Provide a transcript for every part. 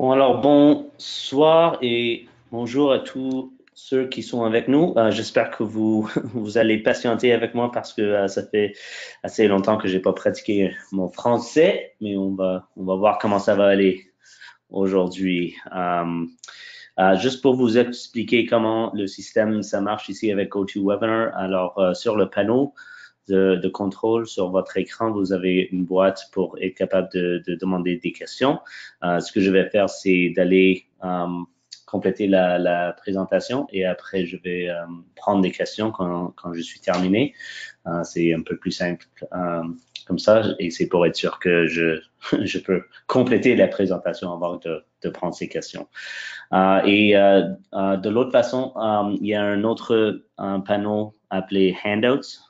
Bon, alors bonsoir et bonjour à tous ceux qui sont avec nous. J'espère que vous allez patienter avec moi parce que ça fait assez longtemps que j'ai pas pratiqué mon français, mais on va voir comment ça va aller aujourd'hui. Juste pour vous expliquer comment le système ça marche ici avec GoToWebinar. Alors sur le panneau de contrôle sur votre écran, vous avez une boîte pour être capable de demander des questions. Ce que je vais faire, c'est d'aller compléter la présentation et après, je vais prendre des questions quand je suis terminé. C'est un peu plus simple comme ça et c'est pour être sûr que je peux compléter la présentation avant de prendre ces questions. De l'autre façon, il y a un autre panneau appelé Handouts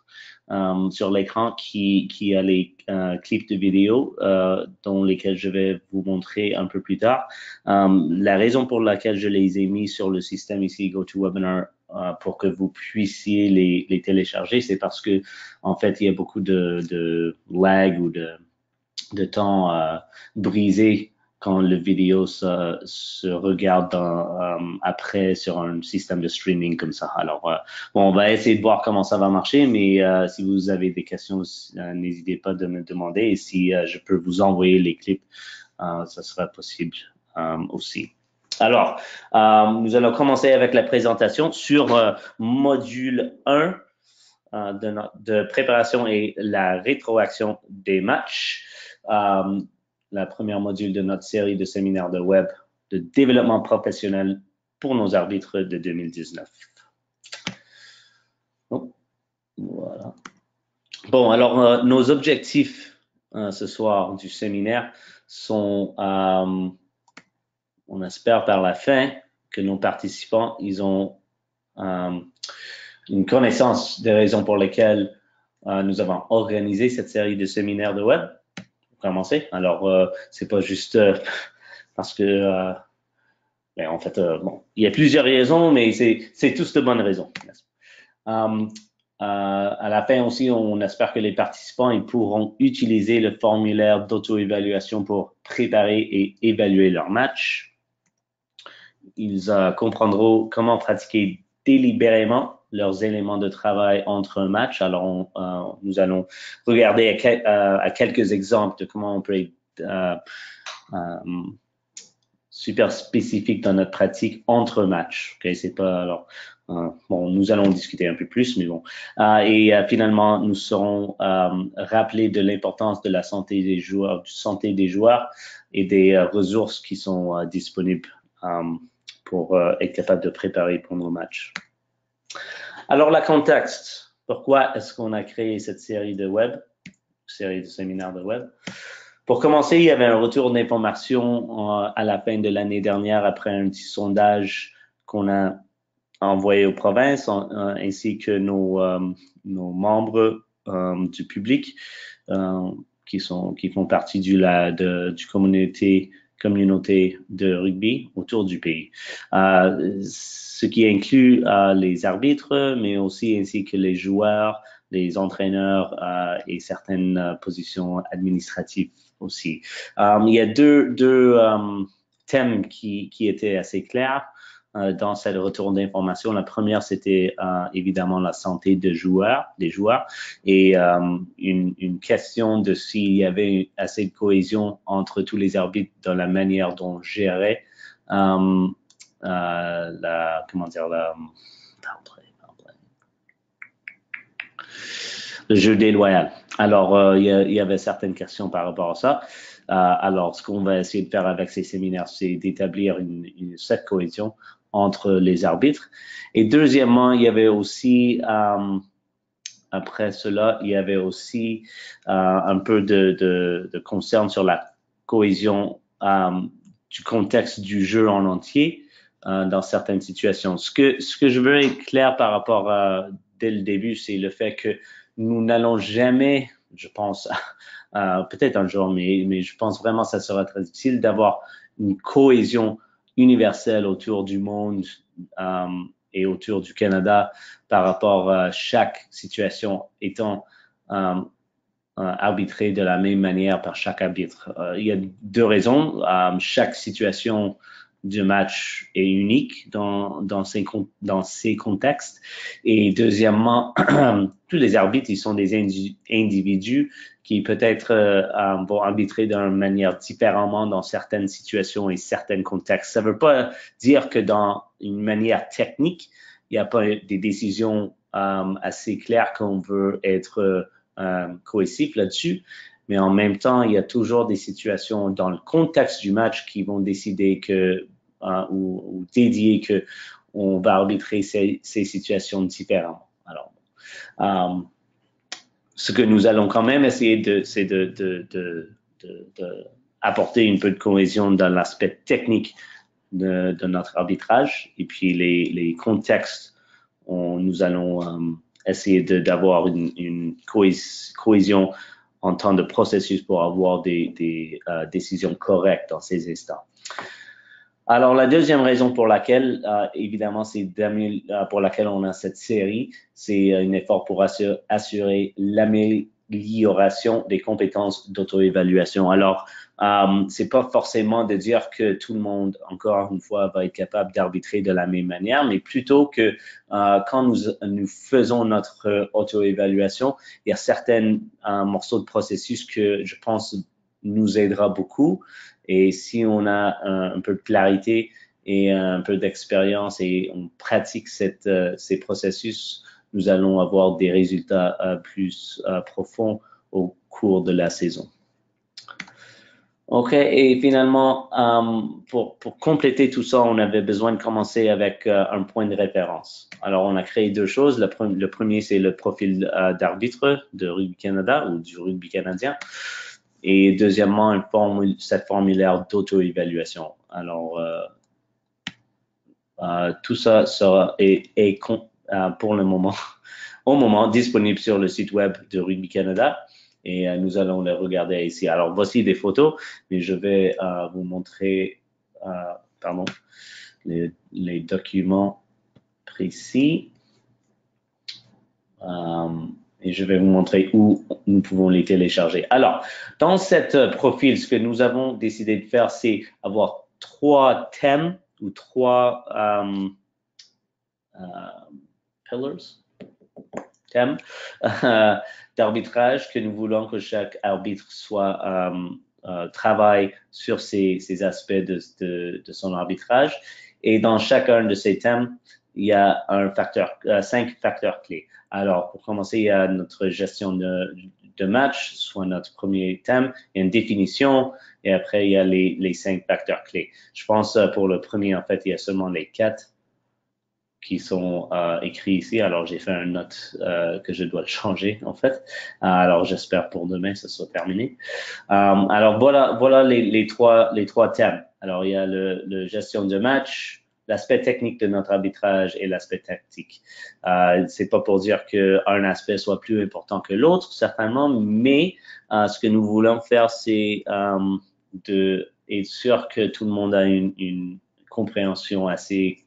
sur l'écran qui a les clips de vidéo dont lesquels je vais vous montrer un peu plus tard. La raison pour laquelle je les ai mis sur le système ici GoToWebinar pour que vous puissiez les télécharger, c'est parce que en fait il y a beaucoup de lag ou de temps brisé quand le vidéo se regarde après sur un système de streaming comme ça. Alors, bon, on va essayer de voir comment ça va marcher, mais si vous avez des questions, n'hésitez pas de me demander. Et si je peux vous envoyer les clips, ça sera possible aussi. Alors, nous allons commencer avec la présentation sur module 1 de préparation et la rétroaction des matchs. La première module de notre série de séminaires de web de développement professionnel pour nos arbitres de 2019. Oh, voilà. Bon, alors nos objectifs ce soir du séminaire sont, on espère par la fin que nos participants, ils ont une connaissance des raisons pour lesquelles nous avons organisé cette série de séminaires de web. Commencer. Alors, c'est pas juste parce que, mais en fait, bon, il y a plusieurs raisons, mais c'est tous de bonnes raisons. À la fin aussi, on espère que les participants ils pourront utiliser le formulaire d'auto-évaluation pour préparer et évaluer leur match. Ils comprendront comment pratiquer délibérément leurs éléments de travail entre un match. Alors, nous allons regarder à quelques exemples de comment on peut être super spécifique dans notre pratique entre matchs. Okay? C'est pas alors. Bon, nous allons discuter un peu plus, mais bon. Finalement, nous serons rappelés de l'importance de la santé des joueurs, du santé des joueurs et des ressources qui sont disponibles pour être capable de préparer pour nos matchs. Alors, le contexte. Pourquoi est-ce qu'on a créé cette série de séminaires de web? Pour commencer, il y avait un retour d'information à la fin de l'année dernière après un petit sondage qu'on a envoyé aux provinces ainsi que nos membres du public qui font partie du communauté de rugby autour du pays. Ce qui inclut les arbitres, mais aussi ainsi que les joueurs, les entraîneurs et certaines positions administratives aussi. Il y a deux thèmes qui étaient assez clairs dans cette retour d'information. La première, c'était évidemment la santé des joueurs et une question de s'il y avait assez de cohésion entre tous les arbitres dans la manière dont gérer le jeu déloyal. Alors, il y avait certaines questions par rapport à ça. Alors, ce qu'on va essayer de faire avec ces séminaires, c'est d'établir cette cohésion entre les arbitres. Et deuxièmement, il y avait aussi, après cela, il y avait aussi un peu de concern sur la cohésion du contexte du jeu en entier dans certaines situations. Ce que je veux être clair par rapport dès le début, c'est le fait que nous n'allons jamais, je pense, peut-être un jour, mais je pense vraiment que ça sera très difficile d'avoir une cohésion universelle autour du monde et autour du Canada par rapport à chaque situation étant arbitré de la même manière par chaque arbitre. Il y a deux raisons. Chaque situation du match est unique dans ces contextes. Et deuxièmement, tous les arbitres, ils sont des individus qui peut-être vont arbitrer d'une manière différemment dans certaines situations et certains contextes. Ça ne veut pas dire que dans une manière technique, il n'y a pas des décisions assez claires qu'on veut être cohésif là-dessus, mais en même temps, il y a toujours des situations dans le contexte du match qui vont décider que ou dédier que on va arbitrer ces situations différemment. Alors, ce que nous allons quand même essayer c'est de apporter un peu de cohésion dans l'aspect technique de notre arbitrage et puis les contextes, nous allons essayer d'avoir une cohésion en temps de processus pour avoir des décisions correctes dans ces instants. Alors, la deuxième raison pour laquelle, évidemment, pour laquelle on a cette série, c'est un effort pour assurer l'amélioration des compétences d'auto-évaluation. Alors, c'est pas forcément de dire que tout le monde, encore une fois, va être capable d'arbitrer de la même manière, mais plutôt que quand nous faisons notre auto-évaluation, il y a certains morceaux de processus que je pense nous aidera beaucoup. Et si on a un peu de clarité et un peu d'expérience et on pratique ces processus, nous allons avoir des résultats plus profonds au cours de la saison. OK, et finalement, pour compléter tout ça, on avait besoin de commencer avec un point de référence. Alors, on a créé deux choses. Le premier, c'est le profil d'arbitre de Rugby Canada ou du rugby canadien. Et deuxièmement, cette formulaire d'auto-évaluation. Alors, tout ça est pour le moment, au moment, disponible sur le site web de Rugby Canada. Et nous allons les regarder ici. Alors, voici des photos, mais je vais vous montrer les documents précis. Et je vais vous montrer où nous pouvons les télécharger. Alors, dans cette profil, ce que nous avons décidé de faire, c'est avoir 3 thèmes ou 3 thèmes d'arbitrage que nous voulons que chaque arbitre travaille sur ces aspects de son arbitrage. Et dans chacun de ces thèmes, il y a 5 facteurs clés. Alors, pour commencer, il y a notre gestion de match, soit notre premier thème, il y a une définition, et après, il y a les 5 facteurs clés. Je pense pour le premier, en fait, il y a seulement les 4 qui sont écrits ici. Alors, j'ai fait une note que je dois changer, en fait. Alors, j'espère pour demain, ça sera terminé. Alors, voilà les trois thèmes. Alors, il y a le gestion de match, l'aspect technique de notre arbitrage et l'aspect tactique. C'est pas pour dire qu'un aspect soit plus important que l'autre, certainement, mais ce que nous voulons faire, c'est être sûr que tout le monde a une compréhension assez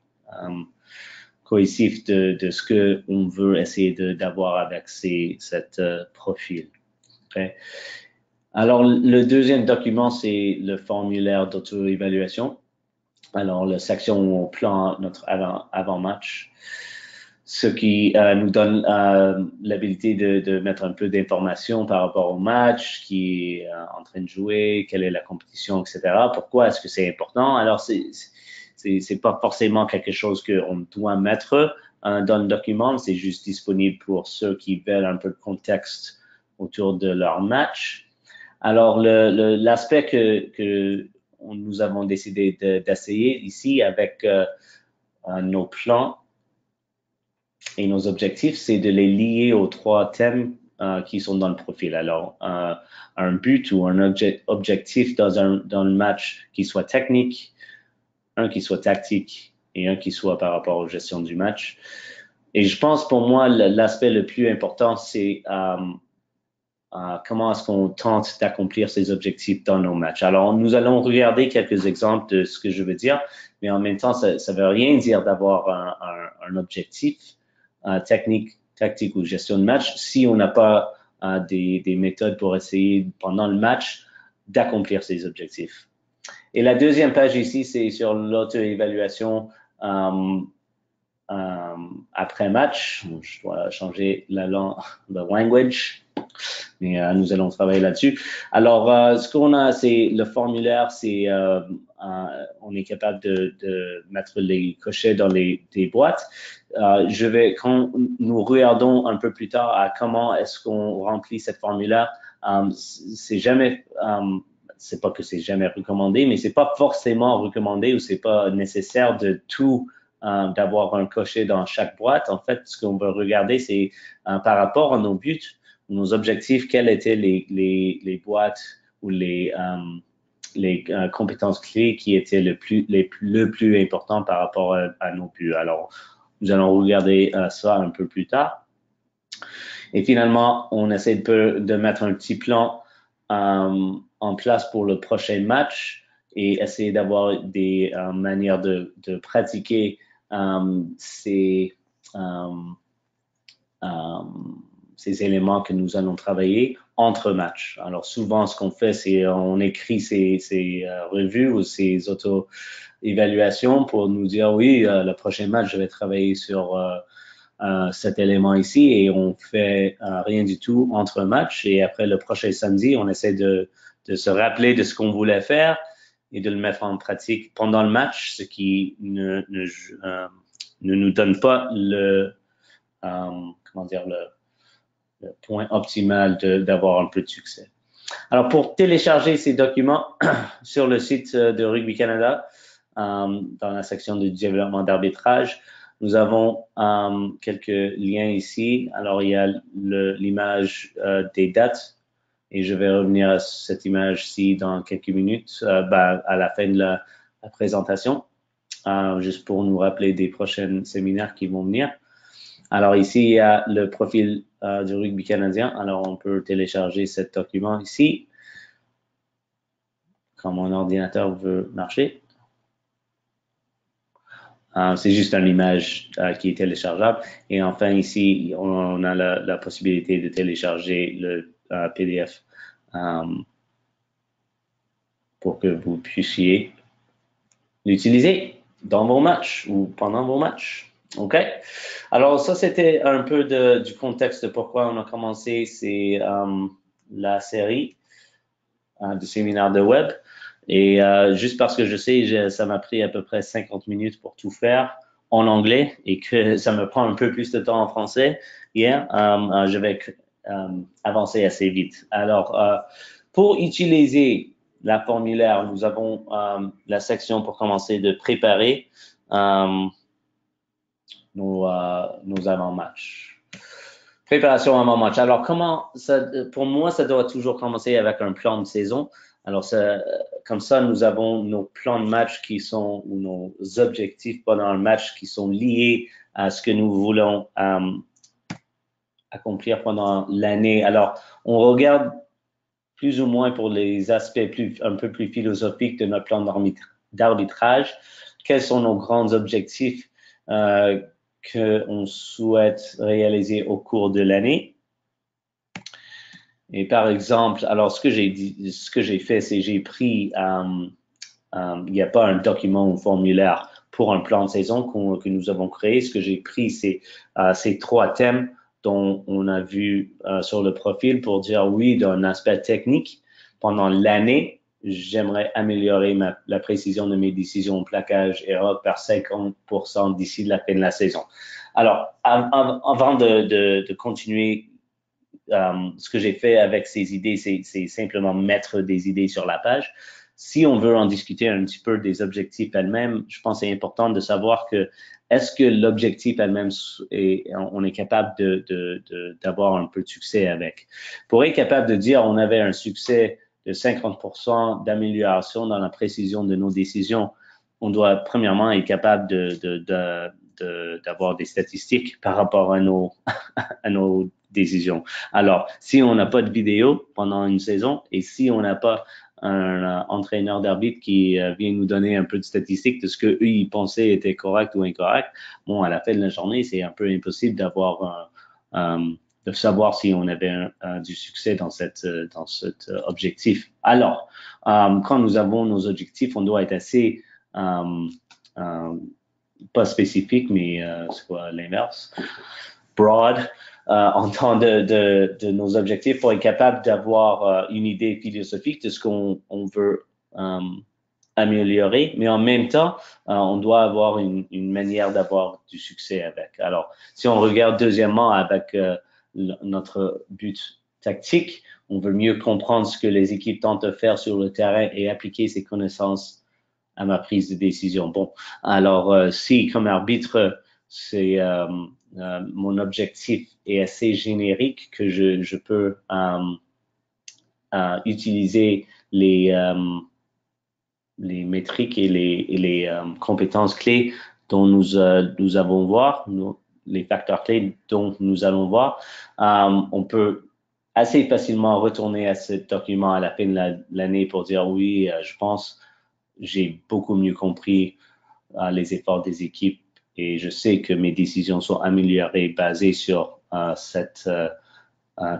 cohésif de ce que on veut essayer d'avoir avec cette profil. Okay. Alors, le deuxième document, c'est le formulaire d'auto-évaluation. Alors, la section où on plante notre avant-match, ce qui nous donne l'habilité de mettre un peu d'informations par rapport au match, qui est en train de jouer, quelle est la compétition, etc. Pourquoi est-ce que c'est important? Alors, c'est pas forcément quelque chose qu'on doit mettre dans le document, c'est juste disponible pour ceux qui veulent un peu de contexte autour de leur match. Alors, l'aspect que nous avons décidé d'essayer ici avec nos plans et nos objectifs, c'est de les lier aux 3 thèmes qui sont dans le profil. Alors, un but ou un objectif dans le match qui soit technique, un qui soit tactique et un qui soit par rapport aux gestions du match. Et je pense pour moi, l'aspect le plus important, c'est comment est-ce qu'on tente d'accomplir ces objectifs dans nos matchs. Alors, nous allons regarder quelques exemples de ce que je veux dire, mais en même temps, ça ne veut rien dire d'avoir un objectif technique, tactique ou gestion de match si on n'a pas des méthodes pour essayer pendant le match d'accomplir ces objectifs. Et la deuxième page ici, c'est sur l'auto-évaluation après match. Je dois changer la language, mais nous allons travailler là-dessus. Alors, ce qu'on a, c'est le formulaire, c'est on est capable de mettre les cochets dans des boîtes. Quand nous regardons un peu plus tard à comment est-ce qu'on remplit cette formulaire, c'est jamais c'est pas que c'est jamais recommandé, mais c'est pas forcément recommandé ou c'est pas nécessaire de tout d'avoir un cocher dans chaque boîte. En fait, ce qu'on veut regarder, c'est par rapport à nos buts, nos objectifs, quelles étaient les boîtes ou les compétences clés qui étaient le plus important par rapport à nos buts. Alors, nous allons regarder ça un peu plus tard. Et finalement, on essaie de mettre un petit plan en place pour le prochain match et essayer d'avoir des manières de pratiquer ces éléments que nous allons travailler entre matchs. Alors souvent, ce qu'on fait, c'est on écrit ces revues ou ces auto-évaluations pour nous dire, oui, le prochain match, je vais travailler sur cet élément ici et on fait rien du tout entre matchs. Et après le prochain samedi, on essaie de se rappeler de ce qu'on voulait faire et de le mettre en pratique pendant le match, ce qui ne nous donne pas le point optimal d'avoir un peu de succès. Alors, pour télécharger ces documents sur le site de Rugby Canada, dans la section de développement d'arbitrage, nous avons quelques liens ici. Alors, il y a l'image des dates et je vais revenir à cette image-ci dans quelques minutes à la fin de la présentation, juste pour nous rappeler des prochains séminaires qui vont venir. Alors ici, il y a le profil du rugby canadien. Alors, on peut télécharger ce document ici, quand mon ordinateur veut marcher. C'est juste une image qui est téléchargeable. Et enfin, ici, on a la possibilité de télécharger le PDF pour que vous puissiez l'utiliser dans vos matchs ou pendant vos matchs. OK? Alors, ça, c'était un peu du contexte de pourquoi on a commencé la série de séminaires de web. Et juste parce que je sais, ça m'a pris à peu près 50 minutes pour tout faire en anglais et que ça me prend un peu plus de temps en français hier, je vais avancer assez vite. Alors, pour utiliser la formulaire, nous avons la section pour commencer de préparer nos avant-matchs. Préparation avant-match. Alors, pour moi, ça doit toujours commencer avec un plan de saison. Alors, comme ça, nous avons nos plans de match ou nos objectifs pendant le match qui sont liés à ce que nous voulons accomplir pendant l'année. Alors, on regarde plus ou moins pour les aspects un peu plus philosophiques de notre plan d'arbitrage. Quels sont nos grands objectifs qu'on souhaite réaliser au cours de l'année? Et par exemple, alors ce que j'ai fait, c'est j'ai pris, il n'y a pas un document ou formulaire pour un plan de saison que nous avons créé. Ce que j'ai pris, c'est ces 3 thèmes dont on a vu sur le profil pour dire oui, d'un aspect technique, pendant l'année, j'aimerais améliorer la précision de mes décisions au plaquage et par 50% d'ici la fin de la saison. Alors, avant de continuer, ce que j'ai fait avec ces idées, c'est simplement mettre des idées sur la page. Si on veut en discuter un petit peu des objectifs elles-mêmes, je pense que c'est important de savoir que est-ce que l'objectif elle-même, on est capable d'avoir un peu de succès avec. Pour être capable de dire on avait un succès de 50% d'amélioration dans la précision de nos décisions, on doit premièrement être capable d'avoir des statistiques par rapport à nos décisions. Alors, si on n'a pas de vidéo pendant une saison et si on n'a pas un entraîneur d'arbitre qui vient nous donner un peu de statistiques de ce qu'eux, ils pensaient était correct ou incorrect, bon, à la fin de la journée, c'est un peu impossible d'avoir de savoir si on avait du succès dans cet objectif. Alors, quand nous avons nos objectifs, on doit être assez pas spécifique, mais c'est quoi l'inverse? Broad en temps de nos objectifs pour être capable d'avoir une idée philosophique de ce qu'on veut améliorer, mais en même temps, on doit avoir une manière d'avoir du succès avec. Alors, si on regarde deuxièmement avec notre but tactique, on veut mieux comprendre ce que les équipes tentent de faire sur le terrain et appliquer ces connaissances à ma prise de décision. Bon, alors si comme arbitre, c'est mon objectif est assez générique que je peux utiliser les métriques et les compétences clés dont nous allons voir, les facteurs clés dont nous allons voir. On peut assez facilement retourner à ce document à la fin de l'année pour dire oui, je pense j'ai beaucoup mieux compris les efforts des équipes et je sais que mes décisions sont améliorées basées sur cette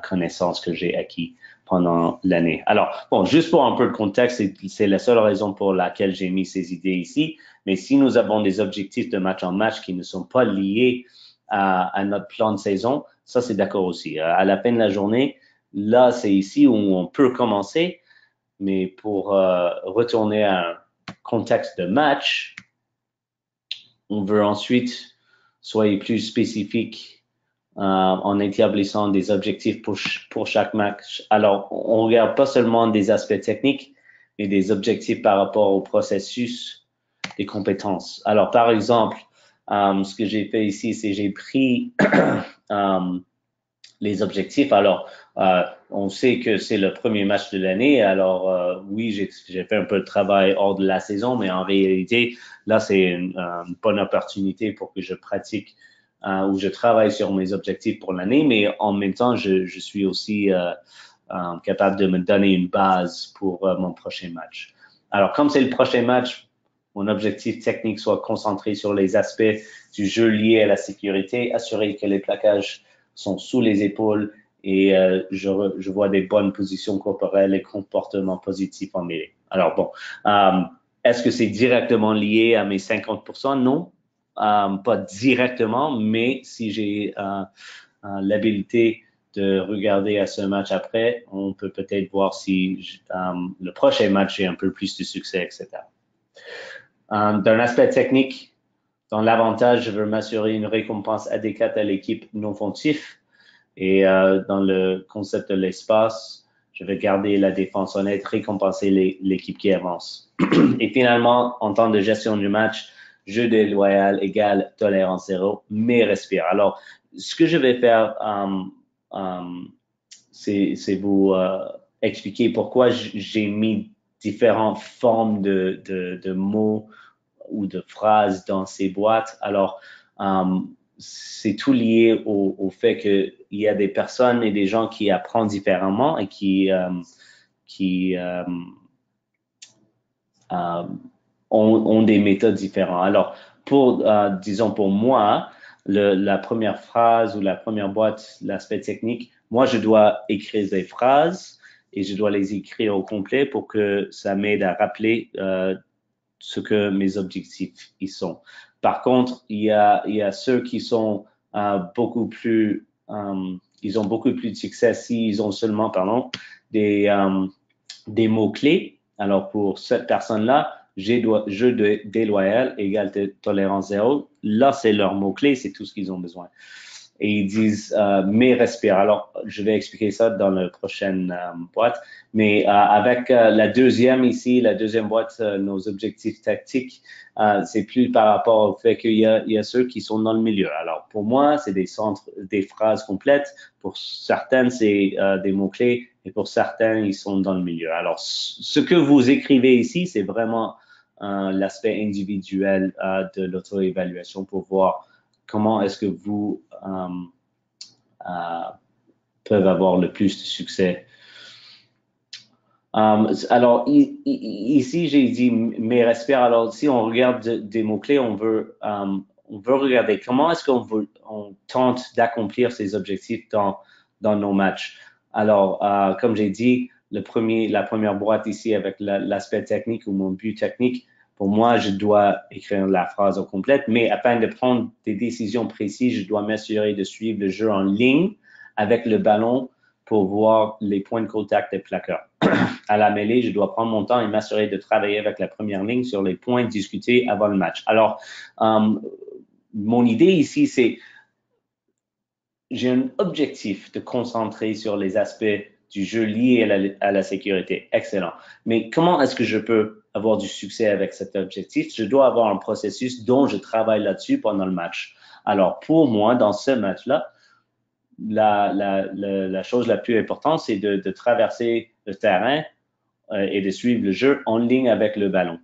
connaissance que j'ai acquis pendant l'année. Alors, bon, juste pour un peu de contexte, c'est la seule raison pour laquelle j'ai mis ces idées ici. Mais si nous avons des objectifs de match en match qui ne sont pas liés à notre plan de saison, ça, c'est d'accord aussi. À la fin de la journée, là, c'est ici où on peut commencer. Mais pour retourner à un contexte de match, on veut ensuite soyez plus spécifique en établissant des objectifs pour chaque match. Alors, on regarde pas seulement des aspects techniques, mais des objectifs par rapport au processus des compétences. Alors, par exemple, ce que j'ai fait ici, c'est j'ai pris les objectifs. Alors, on sait que c'est le premier match de l'année. Alors, oui, j'ai fait un peu de travail hors de la saison, mais en réalité, là, c'est une bonne opportunité pour que je pratique ou je travaille sur mes objectifs pour l'année. Mais en même temps, je suis aussi capable de me donner une base pour mon prochain match. Alors, comme c'est le prochain match, mon objectif technique soit concentré sur les aspects du jeu liés à la sécurité, assurer que les plaquages sont sous les épaules et je vois des bonnes positions corporelles et comportements positifs en mêlée. Alors bon, est-ce que c'est directement lié à mes 50%? Non, pas directement, mais si j'ai l'habilité de regarder à ce match après, on peut peut-être voir si le prochain match j'ai un peu plus de succès, etc. D'un aspect technique, dans l'avantage, je veux m'assurer une récompense adéquate à l'équipe non fontif. Et dans le concept de l'espace, je vais garder la défense honnête, récompenser l'équipe qui avance. Et finalement, en temps de gestion du match, jeu déloyal égale tolérance zéro, mais respire. Alors, ce que je vais faire, c'est vous expliquer pourquoi j'ai mis différentes formes de mots ou de phrases dans ces boîtes. Alors, c'est tout lié au fait qu'il y a des personnes et des gens qui apprennent différemment et qui ont des méthodes différentes. Alors, disons pour moi, la première phrase ou la première boîte, l'aspect technique, moi, je dois écrire des phrases et je dois les écrire au complet pour que ça m'aide à rappeler ce que mes objectifs y sont. Par contre, il y a ceux qui sont beaucoup plus, ils ont beaucoup plus de succès s'ils ont seulement, des mots-clés. Alors, pour cette personne-là, jeu déloyal égale tolérance zéro. Là, c'est leur mot-clé, c'est tout ce qu'ils ont besoin. Et ils disent mais respire. Alors, je vais expliquer ça dans la prochaine boîte. Mais avec la deuxième ici, la deuxième boîte, nos objectifs tactiques, c'est plus par rapport au fait qu'il y a ceux qui sont dans le milieu. Alors, pour moi, c'est des phrases complètes. Pour certaines, c'est des mots-clés. Et pour certains, ils sont dans le milieu. Alors, ce que vous écrivez ici, c'est vraiment l'aspect individuel de l'auto-évaluation pour voir comment est-ce que vous peuvent avoir le plus de succès. Alors, ici, j'ai dit mes respire. Alors, si on regarde des mots-clés, on veut on veut regarder comment est-ce on tente d'accomplir ces objectifs dans nos matchs. Alors, comme j'ai dit, la première boîte ici avec l'aspect technique ou mon but technique, pour moi, je dois écrire la phrase au complète, mais afin de prendre des décisions précises, je dois m'assurer de suivre le jeu en ligne avec le ballon pour voir les points de contact des plaqueurs. À la mêlée, je dois prendre mon temps et m'assurer de travailler avec la première ligne sur les points discutés avant le match. Alors, mon idée ici, c'est j'ai un objectif de concentrer sur les aspects du jeu liés à la sécurité. Excellent. Mais comment est-ce que je peux avoir du succès avec cet objectif? Je dois avoir un processus dont je travaille là-dessus pendant le match. Alors, pour moi, dans ce match-là, la chose la plus importante, c'est de traverser le terrain et de suivre le jeu en ligne avec le ballon.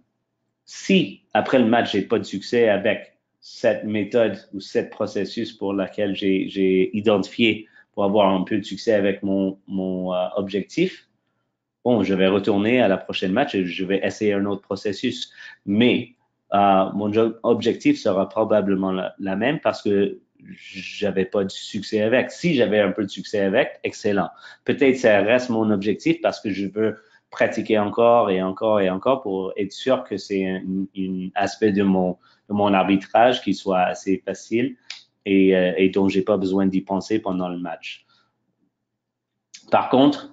Si, après le match, j'ai pas de succès avec cette méthode ou cette processus pour laquelle j'ai identifié pour avoir un peu de succès avec mon objectif, bon, je vais retourner à la prochaine match et je vais essayer un autre processus. Mais mon objectif sera probablement la même parce que j'avais pas de succès avec. Si j'avais un peu de succès avec, excellent. Peut-être ça reste mon objectif parce que je veux pratiquer encore et encore et encore pour être sûr que c'est un aspect de mon arbitrage qui soit assez facile et dont j'ai pas besoin d'y penser pendant le match. Par contre,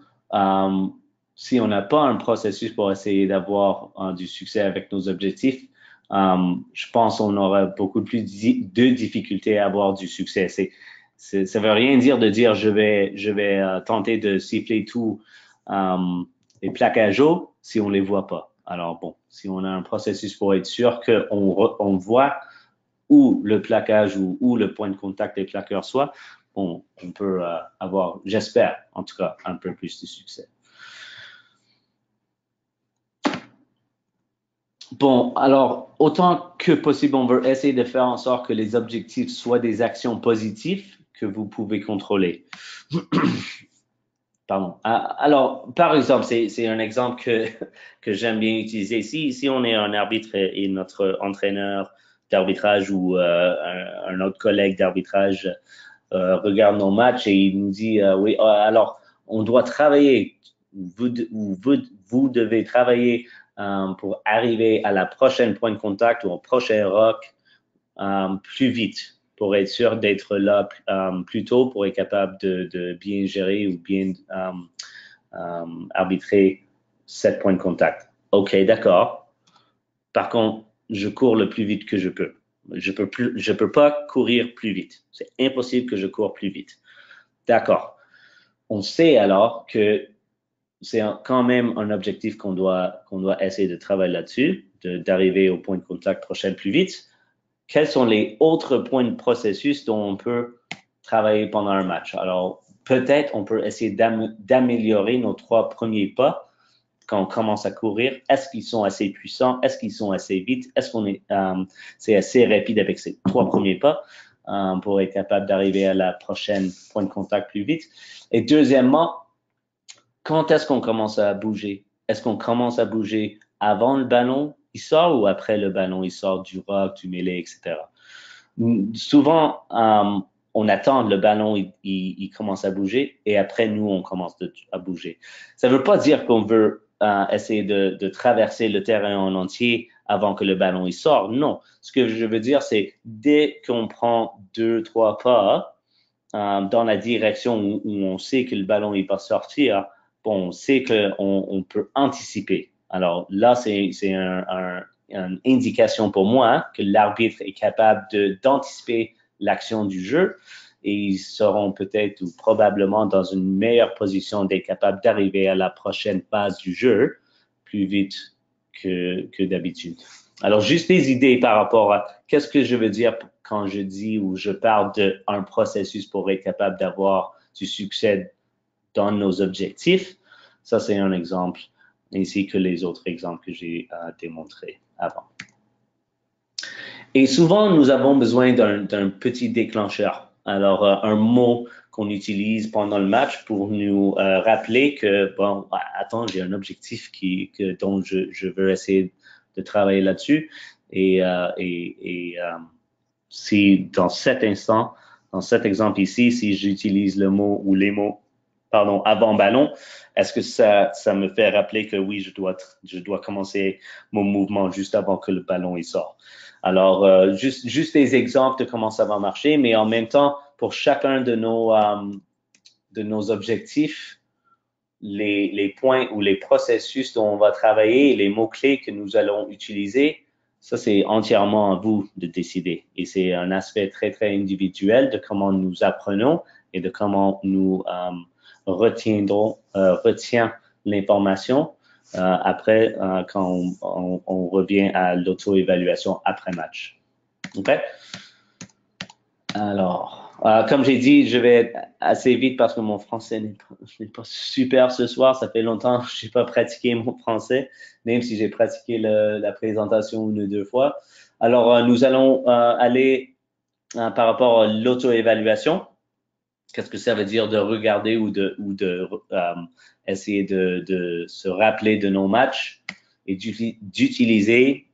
si on n'a pas un processus pour essayer d'avoir du succès avec nos objectifs, je pense qu'on aura beaucoup plus de difficultés à avoir du succès. Ça veut rien dire de dire je vais tenter de siffler tous les plaquages hauts si on les voit pas. Alors bon, si on a un processus pour être sûr qu'on voit où le plaquage ou où le point de contact des plaqueurs soit, on peut avoir, j'espère en tout cas, un peu plus de succès. Bon, alors, autant que possible, on veut essayer de faire en sorte que les objectifs soient des actions positives que vous pouvez contrôler. Pardon. Alors, par exemple, c'est un exemple que j'aime bien utiliser. Si on est un arbitre et notre entraîneur d'arbitrage ou un autre collègue d'arbitrage regarde nos matchs et il nous dit oui, alors on doit travailler, vous devez travailler pour arriver à la prochaine point de contact ou au prochain rock plus vite pour être sûr d'être là plus tôt pour être capable de bien gérer ou bien arbitrer 7 points de contact. OK, d'accord. Par contre, je cours le plus vite que je peux. Je peux pas courir plus vite. C'est impossible que je cours plus vite. D'accord. On sait alors que c'est quand même un objectif qu'on doit essayer de travailler là-dessus, d'arriver au point de contact prochain plus vite. Quels sont les autres points de processus dont on peut travailler pendant un match? Alors, peut-être on peut essayer d'améliorer nos 3 premiers pas quand on commence à courir. Est-ce qu'ils sont assez puissants? Est-ce qu'ils sont assez vite? Est-ce qu'on c'est assez rapide avec ces 3 premiers pas pour être capable d'arriver à la prochaine point de contact plus vite? Et deuxièmement, quand est-ce qu'on commence à bouger? Est-ce qu'on commence à bouger avant le ballon il sort ou après le ballon il sort du rock, du mêlée, etc. Souvent, on attend le ballon il commence à bouger et après nous on commence à bouger. Ça ne veut pas dire qu'on veut essayer de traverser le terrain en entier avant que le ballon il sort. Non, ce que je veux dire c'est dès qu'on prend 2-3 pas dans la direction où on sait que le ballon il va sortir, bon, on sait qu'on peut anticiper. Alors là, c'est une indication pour moi que l'arbitre est capable d'anticiper l'action du jeu et ils seront peut-être ou probablement dans une meilleure position d'être capables d'arriver à la prochaine phase du jeu plus vite que d'habitude. Alors, juste des idées par rapport à qu'est-ce que je veux dire quand je dis ou je parle d'un processus pour être capable d'avoir du succès dans nos objectifs. Ça, c'est un exemple, ainsi que les autres exemples que j'ai démontrés avant. Et souvent, nous avons besoin d'un petit déclencheur. Alors, un mot qu'on utilise pendant le match pour nous rappeler que, bon, attends, j'ai un objectif dont je veux essayer de travailler là-dessus. Et si dans cet instant, dans cet exemple ici, si j'utilise le mot ou les mots, pardon, avant ballon, est-ce que ça me fait rappeler que oui, je dois commencer mon mouvement juste avant que le ballon il sort. Alors, juste des exemples de comment ça va marcher, mais en même temps, pour chacun de nos objectifs, les points ou les processus dont on va travailler et les mots-clés que nous allons utiliser, ça, c'est entièrement à vous de décider. Et c'est un aspect très, très individuel de comment nous apprenons et de comment nous retient l'information après quand on revient à l'auto-évaluation après match. OK? Alors, comme j'ai dit, je vais être assez vite parce que mon français n'est pas super ce soir. Ça fait longtemps que je n'ai pas pratiqué mon français, même si j'ai pratiqué la présentation une ou deux fois. Alors, nous allons aller par rapport à l'auto-évaluation. Qu'est-ce que ça veut dire de regarder ou de essayer de se rappeler de nos matchs et d'utiliser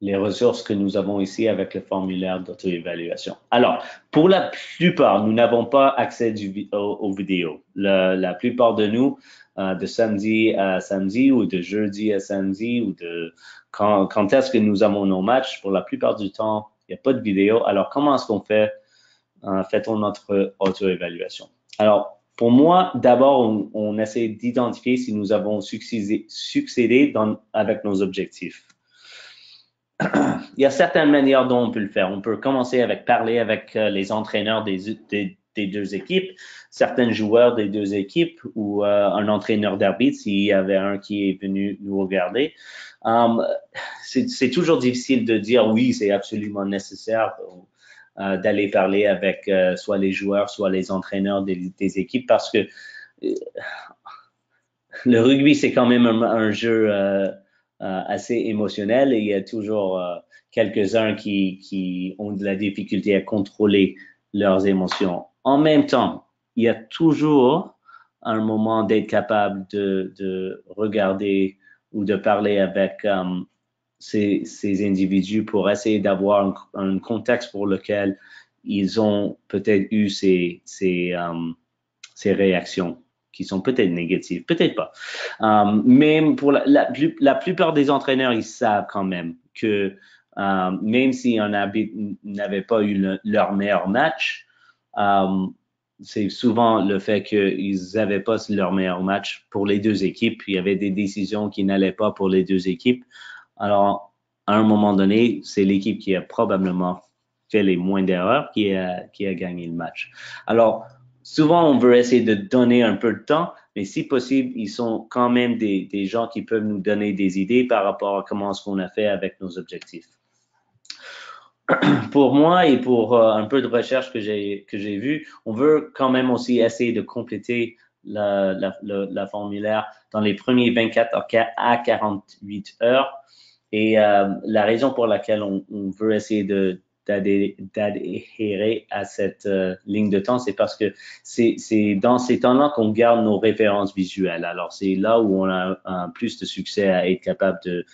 les ressources que nous avons ici avec le formulaire d'auto-évaluation. Alors, pour la plupart, nous n'avons pas accès aux vidéos. La plupart de nous, de samedi à samedi ou de jeudi à samedi ou de quand est-ce que nous avons nos matchs, pour la plupart du temps, il n'y a pas de vidéo. Alors, comment est-ce qu'on fait-on notre auto-évaluation? Alors, pour moi, d'abord, on essaie d'identifier si nous avons succédé avec nos objectifs. Il y a certaines manières dont on peut le faire. On peut commencer avec parler avec les entraîneurs des deux équipes, certains joueurs des deux équipes ou un entraîneur d'arbitre s'il y avait un qui est venu nous regarder. C'est toujours difficile de dire oui, c'est absolument nécessaire d'aller parler avec soit les joueurs, soit les entraîneurs des équipes parce que le rugby, c'est quand même un jeu assez émotionnel et il y a toujours quelques-uns qui ont de la difficulté à contrôler leurs émotions. En même temps, il y a toujours un moment d'être capable de regarder ou de parler avec ces individus pour essayer d'avoir un contexte pour lequel ils ont peut-être eu ces réactions qui sont peut-être négatives, peut-être pas. Mais pour la plupart des entraîneurs, ils savent quand même que même si un arbitre n'avait pas eu leur meilleur match, c'est souvent le fait qu'ils n'avaient pas leur meilleur match pour les deux équipes. Il y avait des décisions qui n'allaient pas pour les deux équipes. Alors, à un moment donné, c'est l'équipe qui a probablement fait les moins d'erreurs qui a gagné le match. Alors, souvent, on veut essayer de donner un peu de temps, mais si possible, ils sont quand même des gens qui peuvent nous donner des idées par rapport à comment est-ce qu'on a fait avec nos objectifs. Pour moi et pour un peu de recherche que j'ai vu, on veut quand même aussi essayer de compléter la formulaire dans les premiers 24 à 48 heures. Et la raison pour laquelle on veut essayer d'adhérer à cette ligne de temps, c'est parce que c'est dans ces temps-là qu'on garde nos références visuelles. Alors, c'est là où on a plus de succès à être capable de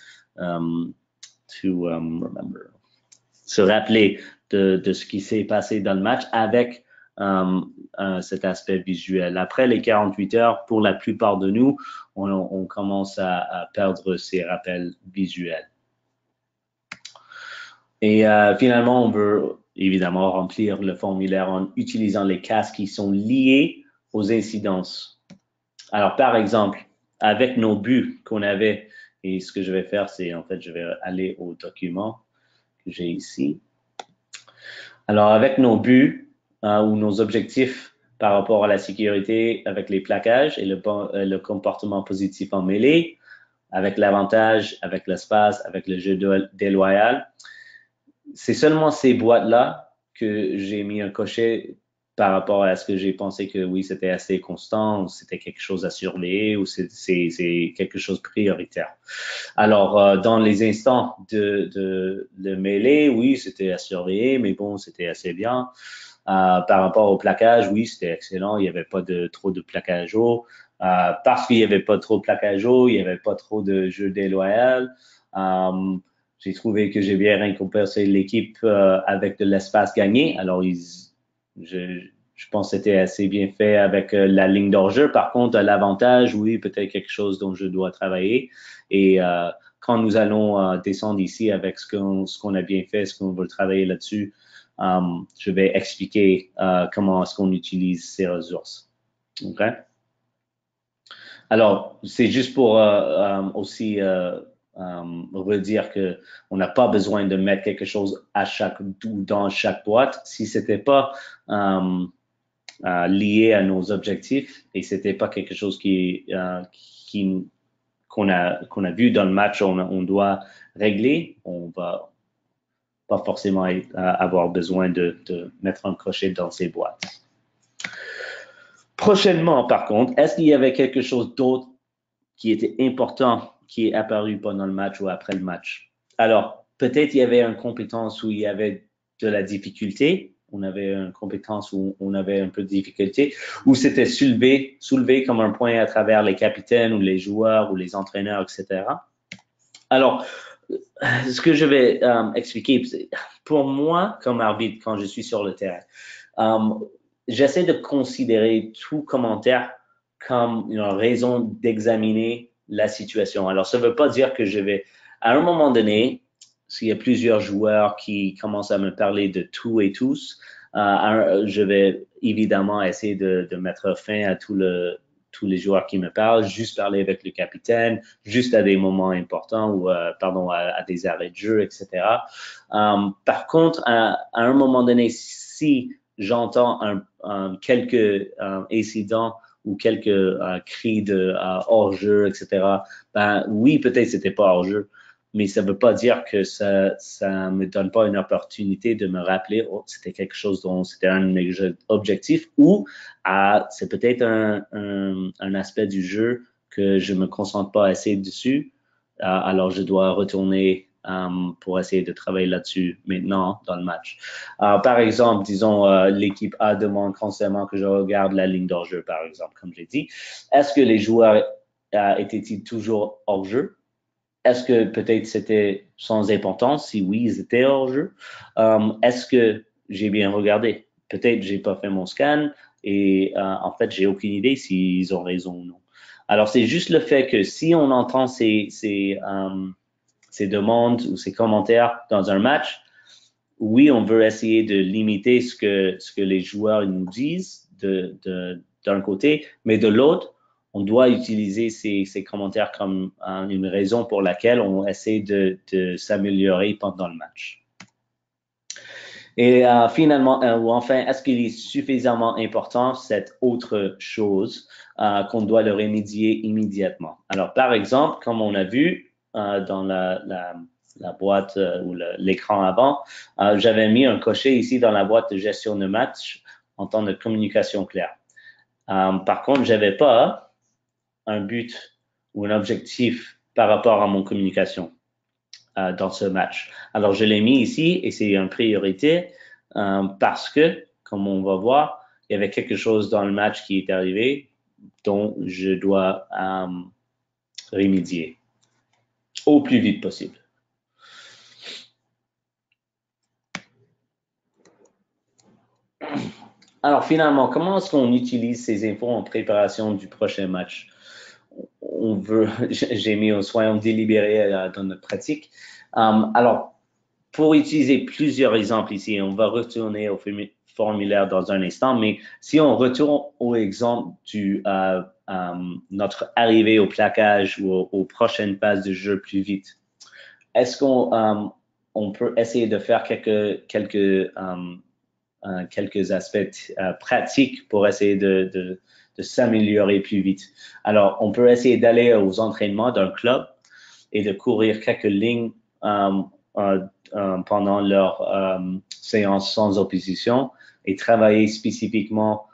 se rappeler de ce qui s'est passé dans le match avec cet aspect visuel. Après les 48 heures, pour la plupart de nous, on commence à perdre ces rappels visuels. Et finalement, on veut évidemment remplir le formulaire en utilisant les cases qui sont liées aux incidences. Alors, par exemple, avec nos buts qu'on avait, et ce que je vais faire, c'est en fait, je vais aller au document que j'ai ici. Alors, avec nos buts ou nos objectifs par rapport à la sécurité avec les plaquages et le comportement positif en mêlée, avec l'avantage, avec l'espace, avec le jeu déloyal, c'est seulement ces boîtes-là que j'ai mis un cocher par rapport à ce que j'ai pensé que oui, c'était assez constant, ou c'était quelque chose à surveiller, ou c'est quelque chose de prioritaire. Alors, dans les instants de mêlée, oui, c'était à surveiller, mais bon, c'était assez bien. Par rapport au plaquage, oui, c'était excellent. Il n'y avait pas trop de plaquage haut. Parce qu'il n'y avait pas trop de plaquage haut, il n'y avait pas trop de jeu déloyal. j'ai trouvé que j'ai bien récompensé l'équipe avec de l'espace gagné. Alors, je pense que c'était assez bien fait avec la ligne d'hors-jeu. Par contre, l'avantage, oui, peut-être quelque chose dont je dois travailler. Et quand nous allons descendre ici avec ce qu'on a bien fait, ce qu'on veut travailler là-dessus, je vais expliquer comment est-ce qu'on utilise ces ressources. OK? Alors, c'est juste pour aussi redire que on n'a pas besoin de mettre quelque chose à chaque ou dans chaque boîte. Si c'était pas lié à nos objectifs et c'était pas quelque chose qu'on a vu dans le match, on doit régler. On va pas forcément avoir besoin de mettre un crochet dans ces boîtes. Prochainement, par contre, est-ce qu'il y avait quelque chose d'autre qui était important qui est apparu pendant le match ou après le match? Alors, peut-être il y avait une compétence où il y avait de la difficulté. On avait une compétence où on avait un peu de difficulté, où c'était soulevé comme un point à travers les capitaines ou les joueurs ou les entraîneurs, etc. Alors, ce que je vais expliquer, pour moi, comme arbitre, quand je suis sur le terrain, j'essaie de considérer tout commentaire comme une raison d'examiner la situation. Alors, ça ne veut pas dire que je vais, à un moment donné, s'il y a plusieurs joueurs qui commencent à me parler de tout et tous, je vais évidemment essayer de mettre fin à tous les joueurs qui me parlent, juste parler avec le capitaine, juste à des moments importants ou à des arrêts de jeu, etc. Par contre, à un moment donné, si j'entends quelques incidents ou quelques cris de hors-jeu, etc., ben oui, peut-être c'était pas hors-jeu, mais ça veut pas dire que ça me donne pas une opportunité de me rappeler, oh, c'était quelque chose dont c'était un de mes objectifs, ou c'est peut-être un aspect du jeu que je me concentre pas assez dessus, alors je dois retourner pour essayer de travailler là-dessus maintenant dans le match. Par exemple, disons, l'équipe A demande constamment que je regarde la ligne d'hors-jeu, par exemple, comme j'ai dit. Est-ce que les joueurs étaient-ils toujours hors-jeu? Est-ce que peut-être c'était sans importance? Si oui, ils étaient hors-jeu. Est-ce que j'ai bien regardé? Peut-être j'ai pas fait mon scan et en fait, j'ai aucune idée s'ils ont raison ou non. Alors, c'est juste le fait que si on entend ces demandes ou ces commentaires dans un match, oui, on veut essayer de limiter ce que les joueurs nous disent d'un côté, mais de l'autre, on doit utiliser ces commentaires comme une raison pour laquelle on essaie de s'améliorer pendant le match. Et finalement, ou enfin, est-ce qu'il est suffisamment important cette autre chose qu'on doit le remédier immédiatement? Alors, par exemple, comme on a vu dans la boîte ou l'écran avant, j'avais mis un cocher ici dans la boîte de gestion de match en temps de communication claire. Par contre, j'avais pas un but ou un objectif par rapport à mon communication dans ce match. Alors, je l'ai mis ici et c'est une priorité parce que, comme on va voir, il y avait quelque chose dans le match qui est arrivé dont je dois remédier au plus vite possible. Alors, finalement, comment est-ce qu'on utilise ces infos en préparation du prochain match? J'ai mis un soin délibéré dans notre pratique. Alors, pour utiliser plusieurs exemples ici, on va retourner au formulaire dans un instant, mais si on retourne au exemple notre arrivée au plaquage ou aux prochaines phases de jeu plus vite, est-ce qu'on peut essayer de faire quelques aspects pratiques pour essayer de s'améliorer plus vite? Alors, on peut essayer d'aller aux entraînements d'un club et de courir quelques lignes pendant leur séance sans opposition et travailler spécifiquement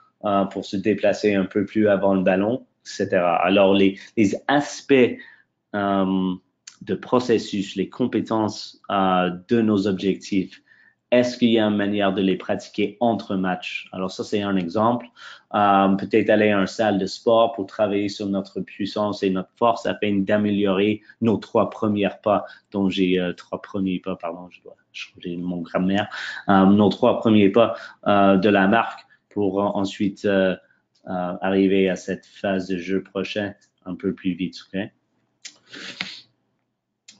pour se déplacer un peu plus avant le ballon, etc. Alors, les aspects de processus, les compétences de nos objectifs est-ce qu'il y a une manière de les pratiquer entre matchs? Alors ça, c'est un exemple. Peut-être aller à une salle de sport pour travailler sur notre puissance et notre force afin d'améliorer nos 3 premiers pas, dont j'ai 3 premiers pas, pardon, je dois changer mon grammaire, nos 3 premiers pas de la marque pour ensuite arriver à cette phase de jeu prochain un peu plus vite. Okay?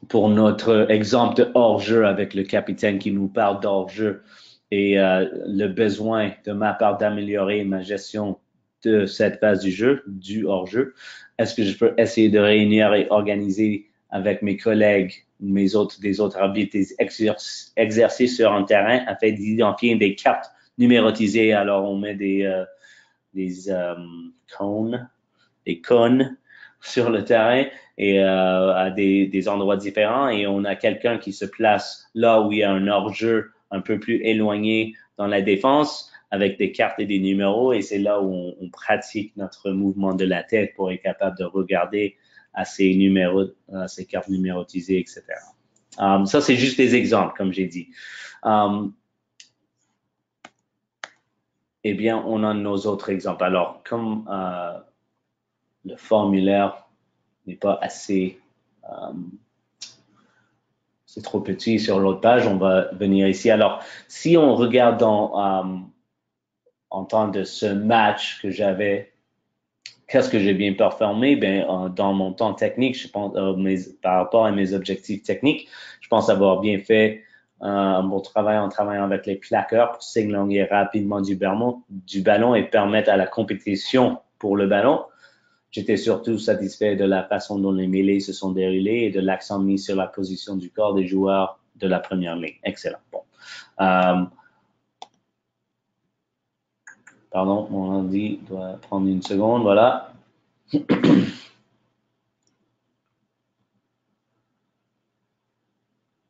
Pour notre exemple de hors-jeu avec le capitaine qui nous parle d'hors-jeu et le besoin de ma part d'améliorer ma gestion de cette phase du jeu, du hors-jeu, est-ce que je peux essayer de réunir et organiser avec mes collègues, des autres arbitres, des exercices sur un terrain afin d'identifier des cartes numérotisées. Alors, on met des cônes sur le terrain et à des endroits différents et on a quelqu'un qui se place là où il y a un hors-jeu un peu plus éloigné dans la défense avec des cartes et des numéros et c'est là où on pratique notre mouvement de la tête pour être capable de regarder à ces numéros, à ces cartes numérotisées, etc. Ça, c'est juste des exemples, comme j'ai dit. Eh bien, on a nos autres exemples. Alors, comme le formulaire n'est pas assez, c'est trop petit sur l'autre page, on va venir ici. Alors, si on regarde en temps de ce match que j'avais, qu'est-ce que j'ai bien performé? Ben, dans mon temps technique, je pense, par rapport à mes objectifs techniques, je pense avoir bien fait un bon travail en travaillant avec les plaqueurs pour s'éloigner rapidement du ballon et permettre à la compétition pour le ballon. J'étais surtout satisfait de la façon dont les mêlées se sont déroulées et de l'accent mis sur la position du corps des joueurs de la première ligne. Excellent. Bon. Pardon, mon ordi doit prendre une seconde. Voilà.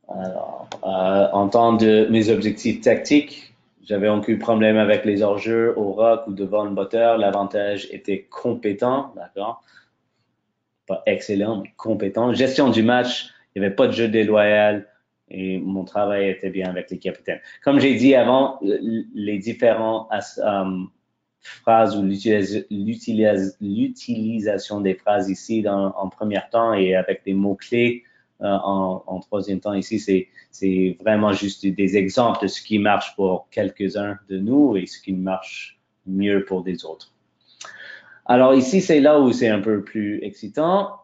Alors, en temps de mes objectifs tactiques, j'avais aucun problème avec les hors-jeux au rock ou devant le botteur. L'avantage était compétent, d'accord? Pas excellent, mais compétent. Gestion du match, il n'y avait pas de jeu déloyal et mon travail était bien avec les capitaines. Comme j'ai dit avant, les différentes phrases ou l'utilisation des phrases ici en premier temps et avec des mots-clés en troisième temps ici, c'est vraiment juste des exemples de ce qui marche pour quelques-uns de nous et ce qui marche mieux pour des autres. Alors ici, c'est là où c'est un peu plus excitant.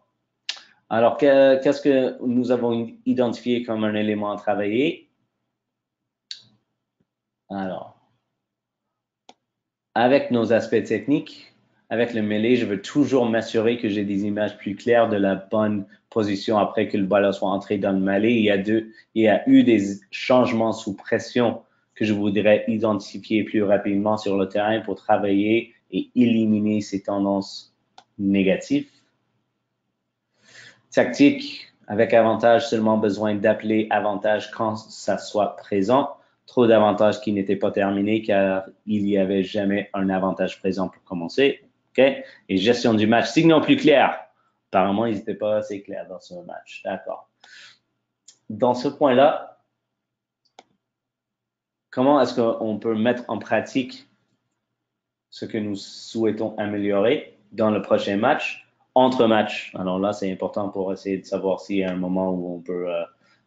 Alors, qu'est-ce que nous avons identifié comme un élément à travailler? Alors, avec nos aspects techniques, avec le mêlée, je veux toujours m'assurer que j'ai des images plus claires de la bonne position après que le ballon soit entré dans le mêlée. Il y a eu des changements sous pression que je voudrais identifier plus rapidement sur le terrain pour travailler et éliminer ces tendances négatives. Tactique, avec avantage, seulement besoin d'appeler avantage quand ça soit présent. Trop d'avantages qui n'étaient pas terminés car il n'y avait jamais un avantage présent pour commencer. Okay? Et gestion du match, signaux plus clairs. Apparemment, ils n'étaient pas assez clairs dans ce match. D'accord. Dans ce point-là, comment est-ce qu'on peut mettre en pratique ce que nous souhaitons améliorer dans le prochain match, entre matchs? Alors là, c'est important pour essayer de savoir s'il y a un moment où on peut,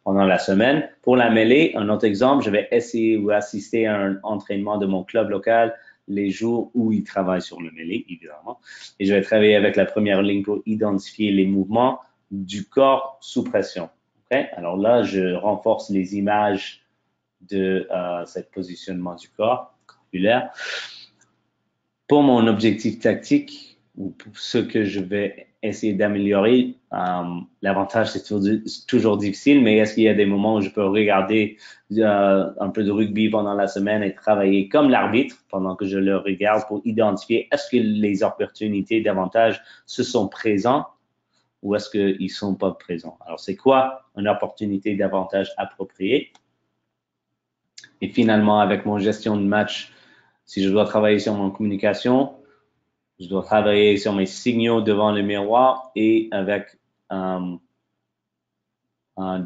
pendant la semaine. Pour la mêlée, un autre exemple, je vais essayer ou assister à un entraînement de mon club local les jours où il travaille sur le mêlée, évidemment. Et je vais travailler avec la première ligne pour identifier les mouvements du corps sous pression. Okay? Alors là, je renforce les images de ce positionnement du corps corpulaire. Pour mon objectif tactique, ou pour ce que je vais essayer d'améliorer, l'avantage, c'est toujours difficile, mais est-ce qu'il y a des moments où je peux regarder un peu de rugby pendant la semaine et travailler comme l'arbitre pendant que je le regarde pour identifier est-ce que les opportunités d'avantage se sont présentes ou est-ce qu'ils ne sont pas présents? Alors, c'est quoi une opportunité d'avantage appropriée? Et finalement, avec mon gestion de match, si je dois travailler sur mon communication, je dois travailler sur mes signaux devant le miroir et avec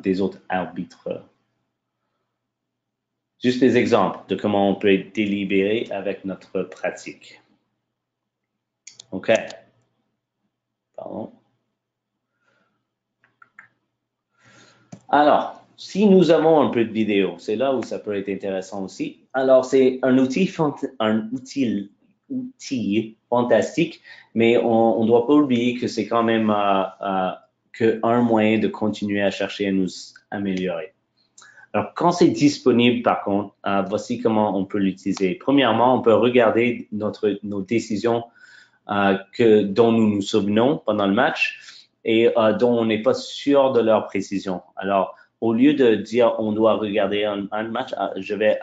des autres arbitres. Juste des exemples de comment on peut être délibéré avec notre pratique. OK. Pardon. Alors, si nous avons un peu de vidéo, c'est là où ça peut être intéressant aussi. Alors, c'est un outil fantastique, mais on ne doit pas oublier que c'est quand même un moyen de continuer à chercher à nous améliorer. Alors, quand c'est disponible, par contre, voici comment on peut l'utiliser. Premièrement, on peut regarder nos décisions dont nous nous souvenons pendant le match et dont on n'est pas sûr de leur précision. Alors, au lieu de dire on doit regarder un match, je vais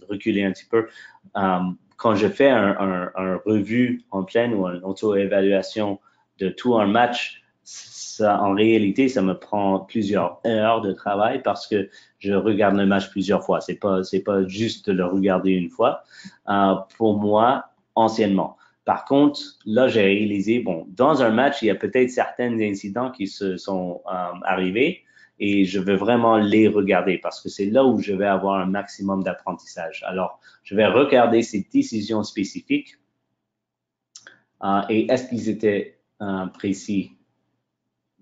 reculer un petit peu. Quand je fais un revue en pleine ou une auto-évaluation de tout un match, ça, en réalité, ça me prend plusieurs heures de travail parce que je regarde le match plusieurs fois. C'est pas juste de le regarder une fois. Pour moi, anciennement. Par contre, là, j'ai réalisé, bon, dans un match, il y a peut-être certains incidents qui se sont arrivés et je veux vraiment les regarder parce que c'est là où je vais avoir un maximum d'apprentissage. Alors, je vais regarder ces décisions spécifiques et est-ce qu'ils étaient précis,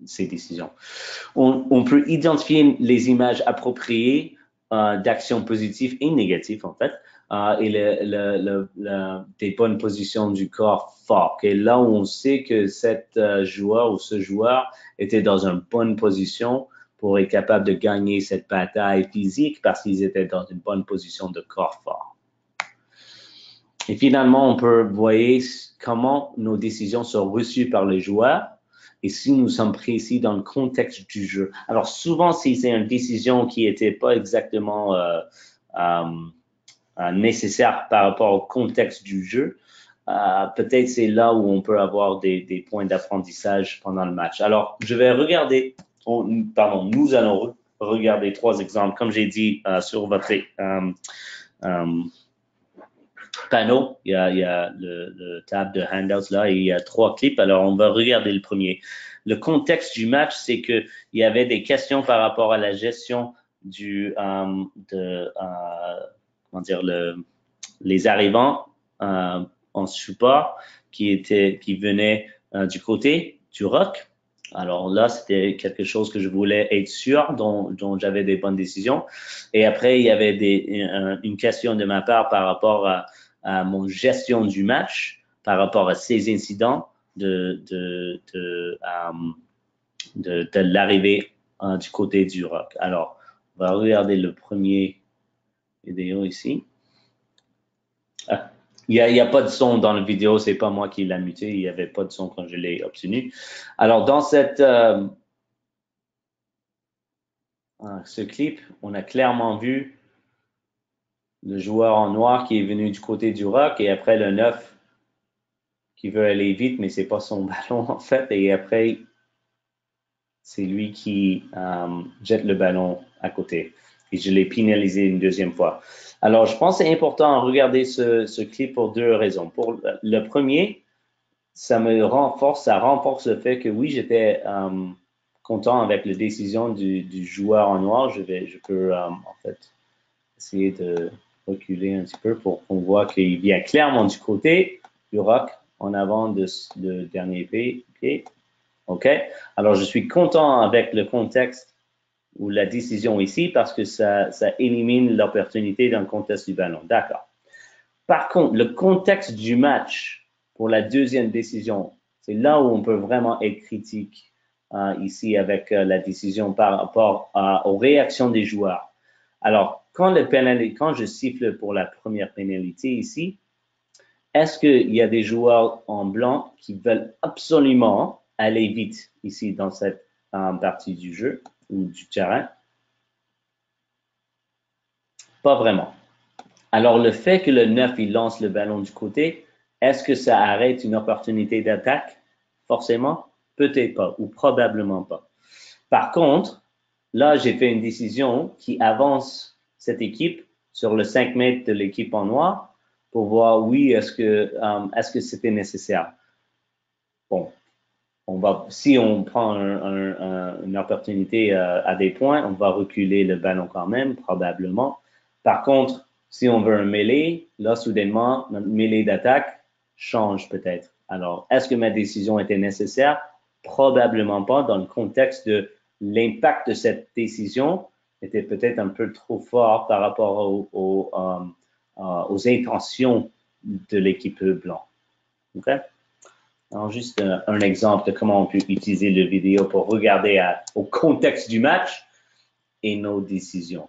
ces décisions. On peut identifier les images appropriées d'actions positives et négatives, en fait, et des bonnes positions du corps fort. Et là où on sait que cette joueur ou ce joueur était dans une bonne position pour être capable de gagner cette bataille physique parce qu'ils étaient dans une bonne position de corps fort. Et finalement, on peut voir comment nos décisions sont reçues par les joueurs et si nous sommes précis dans le contexte du jeu. Alors souvent, si c'est une décision qui n'était pas exactement nécessaire par rapport au contexte du jeu, peut-être c'est là où on peut avoir des points d'apprentissage pendant le match. Alors, je vais regarder, nous allons regarder 3 exemples, comme j'ai dit sur votre panneau, il y a le tab de handouts là et il y a 3 clips. Alors, on va regarder le premier. Le contexte du match, c'est que il y avait des questions par rapport à la gestion comment dire, les arrivants en support qui venaient du côté du rock. Alors là, c'était quelque chose que je voulais être sûr, dont j'avais des bonnes décisions. Et après, il y avait une question de ma part par rapport à mon gestion du match, par rapport à ces incidents de l'arrivée du côté du rock. Alors, on va regarder le premier vidéo ici. Il y a pas de son dans la vidéo, c'est pas moi qui l'ai muté, il y avait pas de son quand je l'ai obtenu. Alors, dans ce clip, on a clairement vu le joueur en noir qui est venu du côté du rock et après le 9 qui veut aller vite, mais c'est pas son ballon en fait. Et après, c'est lui qui jette le ballon à côté. Et je l'ai pénalisé une deuxième fois. Alors, je pense que c'est important de regarder ce clip pour 2 raisons. Pour le premier, ça renforce le fait que oui, j'étais content avec la décision du joueur en noir. Je peux en fait essayer de reculer un petit peu pour qu'on voit qu'il vient clairement du côté du rock en avant de dernier pied. OK? Alors, je suis content avec le contexte ou la décision ici parce que ça élimine l'opportunité dans le contexte du ballon. D'accord. Par contre, le contexte du match pour la deuxième décision, c'est là où on peut vraiment être critique ici avec la décision par rapport aux réactions des joueurs. Alors, quand je siffle pour la première pénalité ici, est-ce qu'il y a des joueurs en blanc qui veulent absolument aller vite ici dans cette partie du jeu ou du terrain? Pas vraiment. Alors, le fait que le 9, il lance le ballon du côté, est-ce que ça arrête une opportunité d'attaque? Forcément, peut-être pas, ou probablement pas. Par contre, là, j'ai fait une décision qui avance cette équipe sur le 5 mètres de l'équipe en noir pour voir, oui, est-ce que c'était nécessaire? Bon, si on prend une opportunité à des points, on va reculer le ballon quand même, probablement. Par contre, si on veut un mêlée, là, soudainement, notre mêlée d'attaque change peut-être. Alors, est-ce que ma décision était nécessaire? Probablement pas dans le contexte de l'impact de cette décision était peut-être un peu trop fort par rapport aux intentions de l'équipe blanc. OK? Alors, juste un exemple de comment on peut utiliser le vidéo pour regarder au contexte du match et nos décisions.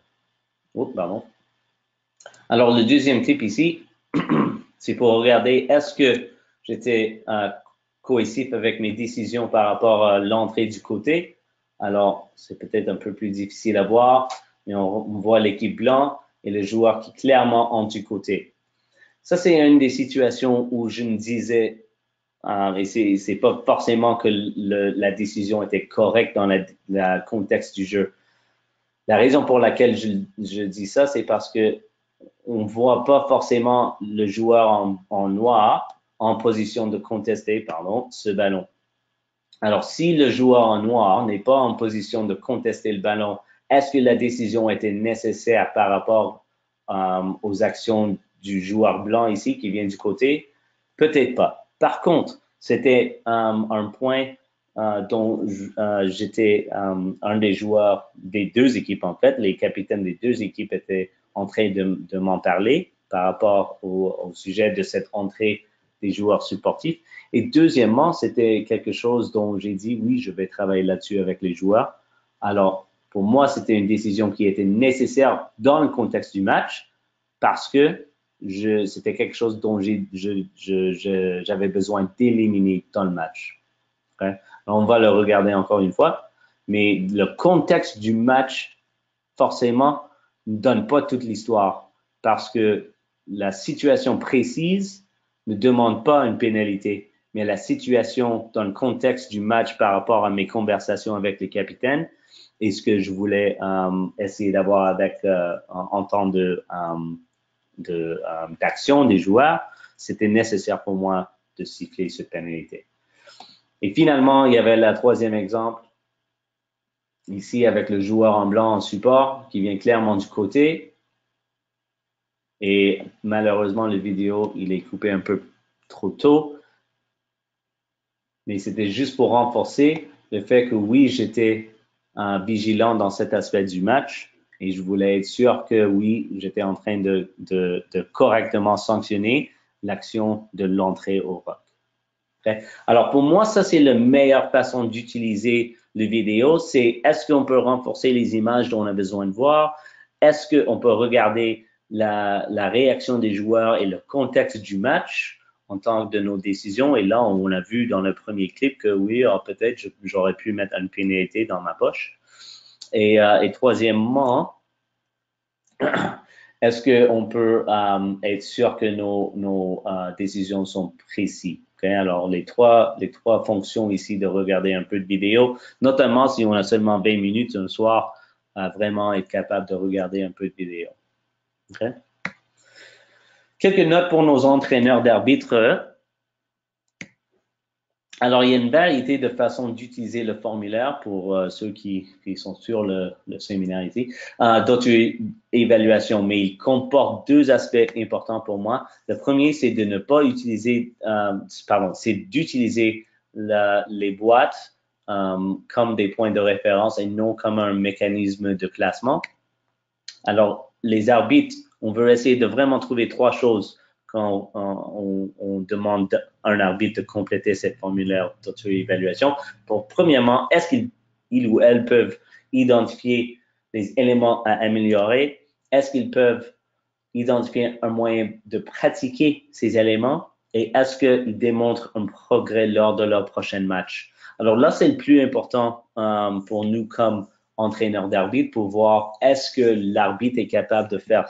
Oups, pardon. Alors, le deuxième clip ici, c'est pour regarder est-ce que j'étais cohésif avec mes décisions par rapport à l'entrée du côté. Alors, c'est peut-être un peu plus difficile à voir, mais on voit l'équipe blanc et le joueur qui clairement entre du côté. Ça, c'est une des situations où je me disais, et c'est pas forcément que la décision était correcte dans le contexte du jeu. La raison pour laquelle je dis ça, c'est parce que on voit pas forcément le joueur en noir en position de contester, ce ballon. Alors, si le joueur en noir n'est pas en position de contester le ballon, est-ce que la décision était nécessaire par rapport aux actions du joueur blanc ici qui vient du côté? Peut-être pas. Par contre, c'était un point dont j'étais un des joueurs des deux équipes, en fait. Les capitaines des deux équipes étaient en train de m'en parler par rapport au sujet de cette entrée des joueurs sportifs. Et deuxièmement, c'était quelque chose dont j'ai dit, oui, je vais travailler là-dessus avec les joueurs. Alors, pour moi, c'était une décision qui était nécessaire dans le contexte du match parce que c'était quelque chose dont j'avais besoin d'éliminer dans le match. Okay? On va le regarder encore une fois, mais le contexte du match, forcément, ne donne pas toute l'histoire parce que la situation précise ne demande pas une pénalité, mais la situation dans le contexte du match par rapport à mes conversations avec les capitaines et ce que je voulais essayer d'avoir avec en temps d'action des joueurs, c'était nécessaire pour moi de siffler cette pénalité. Et finalement, il y avait le troisième exemple, ici avec le joueur en blanc en support qui vient clairement du côté. Et malheureusement, le vidéo, il est coupé un peu trop tôt. Mais c'était juste pour renforcer le fait que oui, j'étais vigilant dans cet aspect du match et je voulais être sûr que oui, j'étais en train de correctement sanctionner l'action de l'entrée au rock. Okay? Alors pour moi, ça c'est la meilleure façon d'utiliser le vidéo, c'est est-ce qu'on peut renforcer les images dont on a besoin de voir? Est-ce qu'on peut regarder la réaction des joueurs et le contexte du match en tant que de nos décisions? Et là, on a vu dans le premier clip que oui, peut-être j'aurais pu mettre une pénalité dans ma poche. Et troisièmement, est-ce qu'on peut être sûr que nos décisions sont précises? Okay? Alors, les trois fonctions ici de regarder un peu de vidéo, notamment si on a seulement 20 minutes un soir, vraiment être capable de regarder un peu de vidéo. Okay? Quelques notes pour nos entraîneurs d'arbitre. Alors, il y a une variété de façons d'utiliser le formulaire pour ceux qui sont sur le séminaire ici, d'auto-évaluation, mais il comporte deux aspects importants pour moi. Le premier, c'est de ne pas utiliser, c'est d'utiliser les boîtes comme des points de référence et non comme un mécanisme de classement. Alors, les arbitres, on veut essayer de vraiment trouver trois choses quand on demande à un arbitre de compléter cette formulaire d'auto-évaluation. Premièrement, est-ce qu'ils ou elles peuvent identifier les éléments à améliorer? Est-ce qu'ils peuvent identifier un moyen de pratiquer ces éléments? Et est-ce qu'ils démontrent un progrès lors de leur prochain match? Alors là, c'est le plus important pour nous comme entraîneurs d'arbitre pour voir est-ce que l'arbitre est capable de faire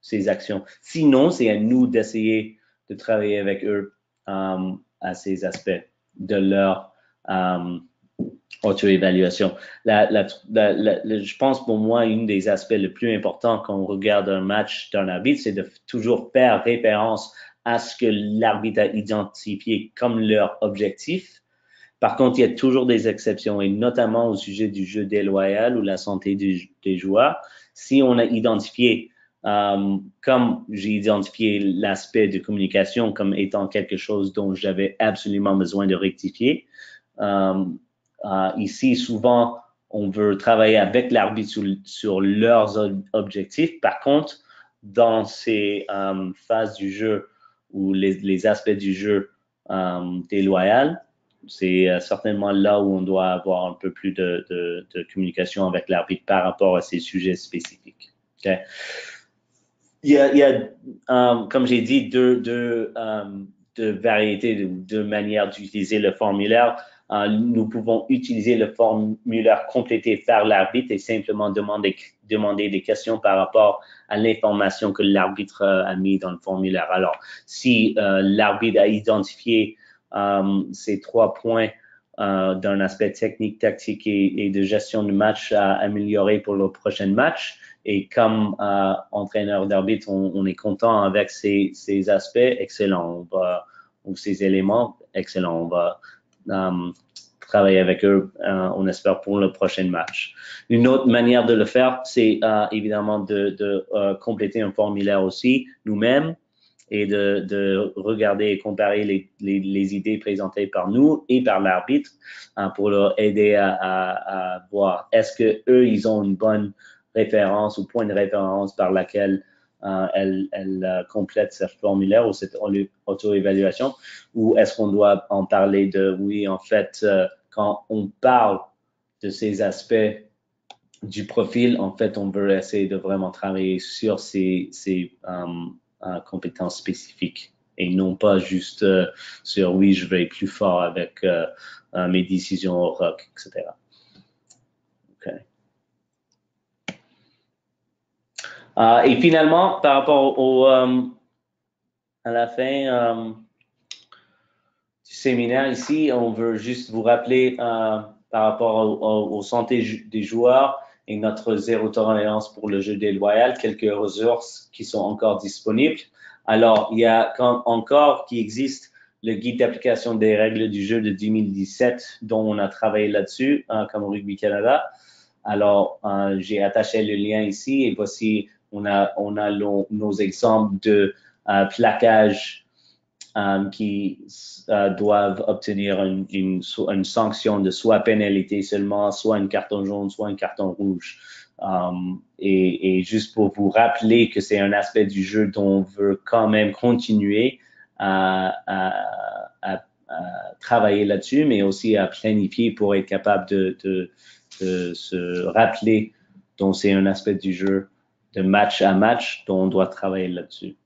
ces actions. Sinon, c'est à nous d'essayer de travailler avec eux à ces aspects de leur auto-évaluation. Je pense pour moi, une des aspects les plus importants quand on regarde un match d'un arbitre, c'est de toujours faire référence à ce que l'arbitre a identifié comme leur objectif. Par contre, il y a toujours des exceptions, et notamment au sujet du jeu déloyal ou la santé des joueurs. Si on a identifié comme j'ai identifié l'aspect de communication comme étant quelque chose dont j'avais absolument besoin de rectifier, ici, souvent, on veut travailler avec l'arbitre sur leurs objectifs. Par contre, dans ces phases du jeu ou les aspects du jeu déloyal, c'est certainement là où on doit avoir un peu plus de communication avec l'arbitre par rapport à ces sujets spécifiques. Okay? Il y a comme j'ai dit, deux variétés, deux manières d'utiliser le formulaire. Nous pouvons utiliser le formulaire complété par l'arbitre et simplement demander des questions par rapport à l'information que l'arbitre a mis dans le formulaire. Alors, si l'arbitre a identifié ces 3 points d'un aspect technique, tactique et de gestion du match à améliorer pour le prochain match, et comme entraîneur d'arbitre, on est content avec ces aspects, excellent. Ou ces éléments, excellent. On va travailler avec eux, on espère, pour le prochain match. Une autre manière de le faire, c'est évidemment de compléter un formulaire aussi nous-mêmes et de regarder et comparer les idées présentées par nous et par l'arbitre pour leur aider à voir est-ce que eux ils ont une bonne référence ou point de référence par laquelle elle complète ce formulaire ou cette auto-évaluation, ou est-ce qu'on doit en parler de, oui, en fait, quand on parle de ces aspects du profil, en fait, on veut essayer de vraiment travailler sur ces compétences spécifiques et non pas juste sur, oui, je vais plus fort avec mes décisions au rock, etc. OK. Et finalement, par rapport à la fin du séminaire ici, on veut juste vous rappeler par rapport aux santé des joueurs et notre zéro tolérance pour le jeu déloyal, quelques ressources qui sont encore disponibles. Alors, il y a encore qui existe le guide d'application des règles du jeu de 2017 dont on a travaillé là-dessus comme Rugby Canada. Alors, j'ai attaché le lien ici et voici, on a nos exemples de plaquage qui doivent obtenir une sanction de soit pénalité seulement, soit un carton jaune, soit un carton rouge. Et juste pour vous rappeler que c'est un aspect du jeu dont on veut quand même continuer à travailler là-dessus, mais aussi à planifier pour être capable de se rappeler dont c'est un aspect du jeu de match à match dont on doit travailler là-dessus.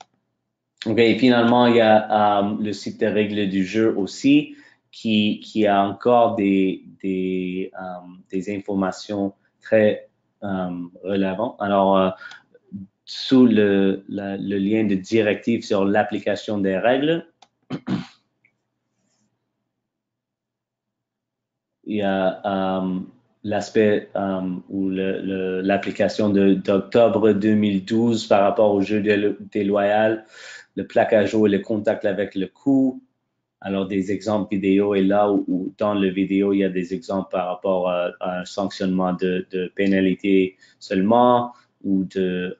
OK, et finalement, il y a le site de règles du jeu aussi qui a encore des informations très relevantes. Alors, sous le lien de directive sur l'application des règles, il y a l'aspect ou l'application d'octobre 2012 par rapport au jeu déloyal, le plaquage haut et le contact avec le cou. Alors, des exemples vidéo et là où dans le vidéo, il y a des exemples par rapport à un sanctionnement de pénalité seulement ou de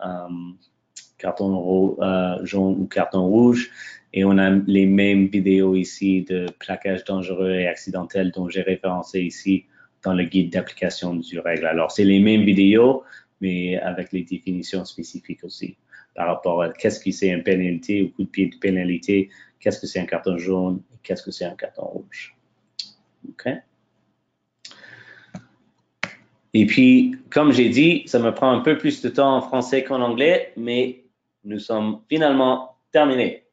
carton jaune ou carton rouge. Et on a les mêmes vidéos ici de plaquage dangereux et accidentel dont j'ai référencé ici dans le guide d'application du règle. Alors, c'est les mêmes vidéos, mais avec les définitions spécifiques aussi par rapport à qu'est-ce que c'est une pénalité ou coup de pied de pénalité, qu'est-ce que c'est un carton jaune et qu'est-ce que c'est un carton rouge. OK? Et puis, comme j'ai dit, ça me prend un peu plus de temps en français qu'en anglais, mais nous sommes finalement terminés.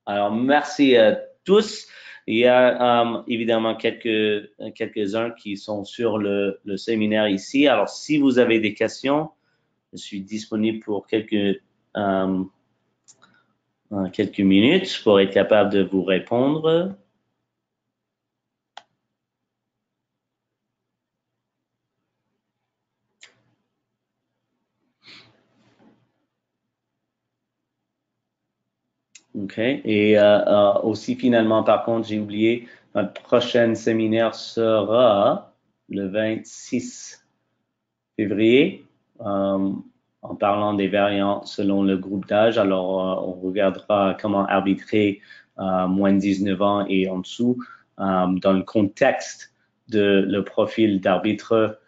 Alors, merci à tous. Il y a évidemment quelques-uns qui sont sur le séminaire ici. Alors, si vous avez des questions, je suis disponible pour quelques minutes pour être capable de vous répondre. OK. Et aussi, finalement, par contre, j'ai oublié, notre prochain séminaire sera le 26 février. en parlant des variants selon le groupe d'âge. Alors, on regardera comment arbitrer moins de 19 ans et en dessous dans le contexte de le profil d'arbitre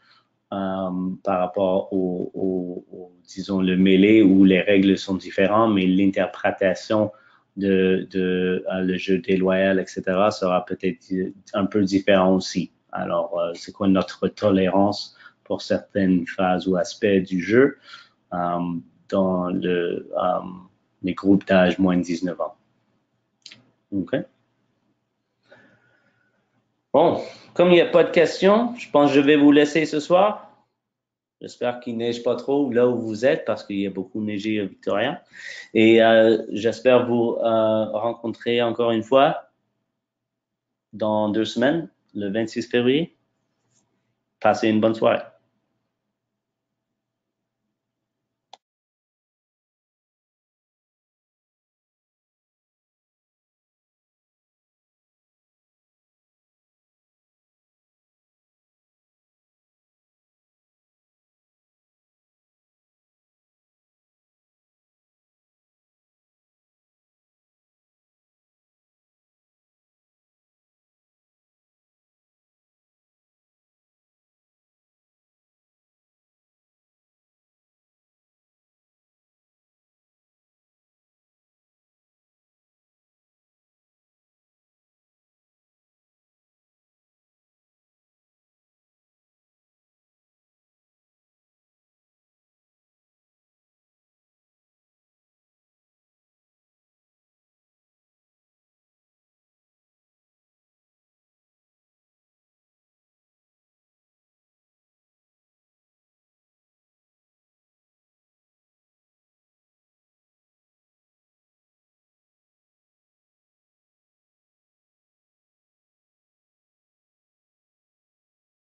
par rapport disons, le mêlée où les règles sont différentes, mais l'interprétation de le jeu déloyal, etc., sera peut-être un peu différent aussi. Alors, c'est quoi notre tolérance pour certaines phases ou aspects du jeu dans les groupes d'âge moins de 19 ans. OK. Bon, comme il n'y a pas de questions, je pense que je vais vous laisser ce soir. J'espère qu'il neige pas trop là où vous êtes parce qu'il y a beaucoup neigé à Victoria. Et j'espère vous rencontrer encore une fois dans 2 semaines, le 26 février. Passez une bonne soirée.